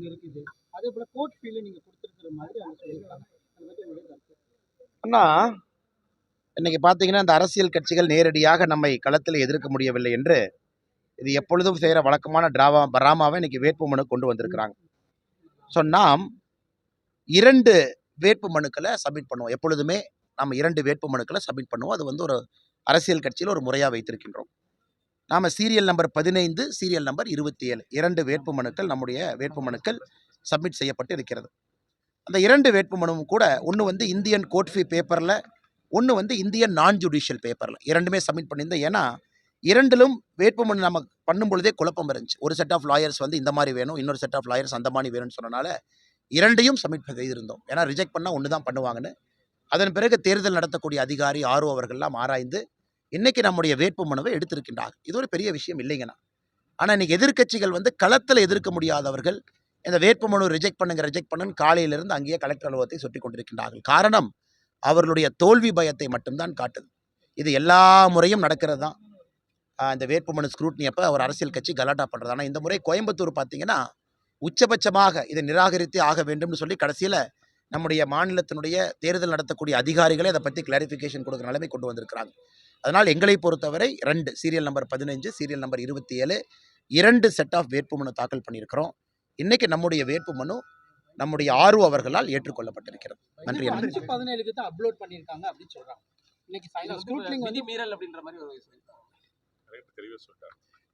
ஒன்று இருக்குது. அதே போல கோர்ட் ஃபீல் நீங்க கொடுத்துருக்கிற மாதிரி அவங்க சொல்லியிருக்காங்க. அதை பத்தி உங்களுடைய கருத்து? அண்ணா, இன்னைக்கு பார்த்தீங்கன்னா இந்த அரசியல் கட்சிகள் நேரடியாக நம்மை களத்தில் எதிர்க்க முடியவில்லை என்று இது எப்பொழுதும் செய்கிற வழக்கமான டிராமாவை இன்னைக்கு வேட்புமனு கொண்டு வந்திருக்கிறாங்க. ஸோ நாம் 2 வேட்பு மனுக்களை சப்மிட் பண்ணுவோம். எப்பொழுதுமே நாம் 2 வேட்பு மனுக்களை சப்மிட் பண்ணுவோம். அது வந்து ஒரு அரசியல் கட்சியில் ஒரு முறையாக வைத்திருக்கின்றோம். நாம் சீரியல் நம்பர் 15, சீரியல் நம்பர் 27 2 வேட்பு மனுக்கள் நம்முடைய வேட்பு மனுக்கள் சப்மிட் செய்யப்பட்டு இருக்கிறது. அந்த 2 வேட்பு மனுவும் கூட ஒன்று வந்து இந்தியன் கோர்ட் ஃபீ பேப்பரில், ஒன்று வந்து இந்தியன் நான் ஜுடிஷியல் பேப்பரில் இரண்டுமே சப்மிட் பண்ணியிருந்தேன். ஏன்னா இரண்டிலும் வேட்புமனு நம்ம பண்ணும் பொழுதே குழப்பம் இருந்துச்சு. ஒரு செட் ஆஃப் லாயர்ஸ் வந்து இந்த மாதிரி வேணும், இன்னொரு செட் ஆஃப் லாயர்ஸ் அந்த மாதிரி வேணும்னு சொன்னனால இரண்டையும் சப்மிட் செய்திருந்தோம். ஏன்னா ரிஜெக்ட் பண்ணால் ஒன்று தான் பண்ணுவாங்கன்னு. அதன் பிறகு தேர்தல் நடத்தக்கூடிய அதிகாரி ஆர்ஓ அவர்கள்லாம் ஆராய்ந்து இன்னைக்கு நம்முடைய வேட்பு மனுவை எடுத்திருக்கின்றார்கள். இது ஒரு பெரிய விஷயம் இல்லைங்கண்ணா. ஆனால் இன்னைக்கு எதிர்க்கட்சிகள் வந்து களத்தில் எதிர்க்க முடியாதவர்கள் இந்த வேட்புமனு ரிஜெக்ட் பண்ணுன்னு காலையிலிருந்து அங்கேயே கலெக்டர் அலுவலகத்தை சுற்றி கொண்டிருக்கின்றார்கள். காரணம் அவர்களுடைய தோல்வி பயத்தை மட்டும்தான் காட்டுது. இது எல்லா முறையும் நடக்கிறது தான். இந்த வேட்புமனு ஸ்க்ரூட்னி அப்போ ஒரு அரசியல் கட்சி கலாட்டா பண்ணுறது. ஆனால் இந்த முறை கோயம்புத்தூர் பார்த்தீங்கன்னா உச்சபட்சமாக இதை நிராகரித்தே ஆக வேண்டும்னு சொல்லி கடைசியில் நம்முடைய மாநிலத்தினுடைய தேர்தல் நடத்தக்கூடிய அதிகாரிகளே அதை பற்றி கிளாரிஃபிகேஷன் கொடுக்குற நிலைமை கொண்டு வந்திருக்கிறாங்க. அதனால் எங்களை பொறுத்தவரை 2 serial number 15, serial number 27 2 set of வேட்புமனு தாக்கல் பண்ணியிருக்கிறோம். இன்னைக்கு நம்முடைய வேட்புமனு நம்முடைய ஆர்ஓ அவர்களால் ஏற்றுக்கொள்ளப்பட்டிருக்கிறது. நன்றி. 5-17 தான் அப்லோட் பண்ணியிருக்காங்க அப்படின்னு சொல்றாங்க. இன்னைக்கு ஃபைனல் ஸ்க்ரூட்னி வந்து மீறல் அப்படின்ற மாதிரி ஒரு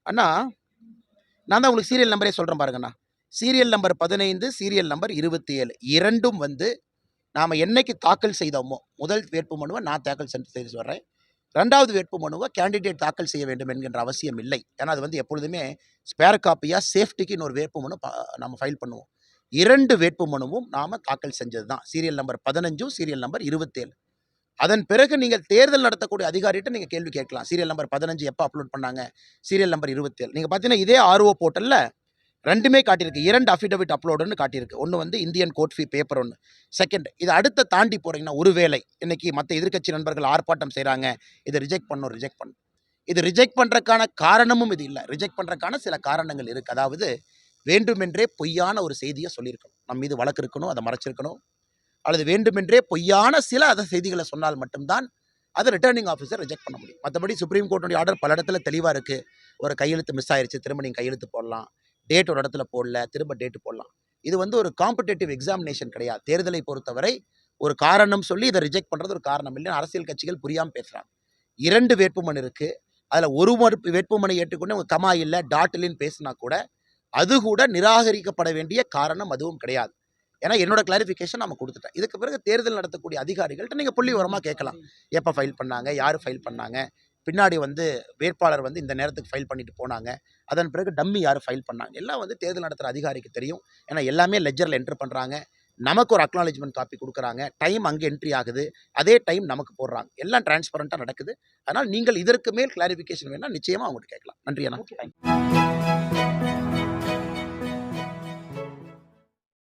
அண்ணா, நான் தான் உங்களுக்கு சீரியல் நம்பரே சொல்கிறேன் பாருங்கண்ணா. சீரியல் நம்பர் 15, சீரியல் நம்பர் 27 இரண்டும் வந்து நாம் என்னைக்கு தாக்கல் செய்தோமோ முதல் வேட்புமனுவை நான் தாக்கல் செய்து வர்றேன். 2வது வேட்புமனுவை கேண்டிடேட் தாக்கல் செய்ய வேண்டும் என்கின்ற அவசியம் இல்லை. ஏன்னா அது வந்து எப்பொழுதுமே ஸ்பேர் காப்பியாக சேஃப்டிக்கு இன்னொரு வேட்புமனு நம்ம ஃபைல் பண்ணுவோம். 2 வேட்புமனுவும் நாம் தாக்கல் செஞ்சது தான். Serial number 15, serial number 27. அதன் பிறகு நீங்கள் தேர்தல் நடத்தக்கூடிய அதிகாரிகிட்ட நீங்கள் கேள்வி கேட்கலாம். சீரியல் நம்பர் 15 எப்போ அப்லோட் பண்ணாங்க, சீரியல் நம்பர் 27. நீங்கள் பார்த்தீங்கன்னா இதே ஆர்ஓ போர்ட்டலில் 2மே காட்டியிருக்கு. 2 அஃபிடவிட் அப்லோடுன்னு காட்டியிருக்கு. ஒன்று வந்து இந்தியன் கோர்ட் ஃபீ பேப்பர் ஒன்று. செகண்ட் இது அடுத்த தாண்டி போகிறீங்கன்னா ஒருவேளை இன்னைக்கு மற்ற எதிர்க்கட்சி நண்பர்கள் ஆர்ப்பாட்டம் செய்கிறாங்க, இதை ரிஜெக்ட் பண்ணும். இது ரிஜெக்ட் பண்ணுறதுக்கான காரணமும் இது இல்லை. ரிஜெக்ட் பண்ணுறதுக்கான சில காரணங்கள் இருக்குது. அதாவது வேண்டுமென்றே பொய்யான ஒரு செய்தியை சொல்லியிருக்கணும், நம்ம மீது வழக்கு இருக்கணும், அதை மறைச்சிருக்கணும். அல்லது வேண்டுமென்றே பொய்யான சில செய்திகளை சொன்னால் மட்டும்தான் அதை ரிட்டர்னிங் ஆஃபீஸர் ரிஜெக்ட் பண்ண முடியும். மற்றபடி சுப்ரீம் கோர்ட்டுடைய ஆர்டர் பல இடத்துல தெளிவாக இருக்குது. ஒரு கையெழுத்து மிஸ் ஆயிடுச்சு, திரும்ப நீங்கள் கையெழுத்து போடலாம். டேட் ஒரு இடத்துல போடல, திரும்ப டேட்டு போடலாம். இது வந்து ஒரு காம்படிட்டிவ் எக்ஸாமினேஷன் கிடையாது. தேர்தலை பொறுத்தவரை ஒரு காரணம் சொல்லி இதை ரிஜெக்ட் பண்ணுறது ஒரு காரணம் இல்லைன்னு அரசியல் கட்சிகள் புரியாமல் பேசுகிறாங்க. 2 வேட்புமனு இருக்குது. அதில் ஒரு வேட்புமனை ஏற்றுக்கொண்டு அவங்க கமா இல்லை டாட் இல்லைன்னு பேசினா கூட அது கூட நிராகரிக்கப்பட வேண்டிய காரணம் அதுவும் கிடையாது. ஏன்னா என்னோட கிளாரிஃபிகேஷன் நம்ம கொடுத்துட்டேன். இதுக்கு பிறகு தேர்தல் நடத்தக்கூடிய அதிகாரிகள்கிட்ட நீங்கள் புள்ளி உரமாக கேட்கலாம். எப்போ ஃபைல் பண்ணாங்க, யார் ஃபைல் பண்ணாங்க, பின்னாடி வந்து வேட்பாளர் வந்து இந்த நேரத்துக்கு ஃபைல் பண்ணிட்டு போனாங்க, அதன் பிறகு டம்மி யார் ஃபைல் பண்ணாங்க, எல்லாம் வந்து தேர்தல் நடத்துகிற அதிகாரிக்கு தெரியும். ஏன்னா எல்லாமே லெஜரில் என்ட்ரு பண்ணுறாங்க. நமக்கு ஒரு அக்னாலஜ்மெண்ட் காப்பி கொடுக்குறாங்க. டைம் அங்கே என்ட்ரி ஆகுது, அதே டைம் நமக்கு போடுறாங்க. எல்லாம் டிரான்ஸ்பரண்ட்டாக நடக்குது. அதனால் நீங்கள் இதற்கு மேல் கிளாரிஃபிகேஷன் வேணால் நிச்சயமாக அவங்கள்ட்ட கேட்கலாம். நன்றி அண்ணா.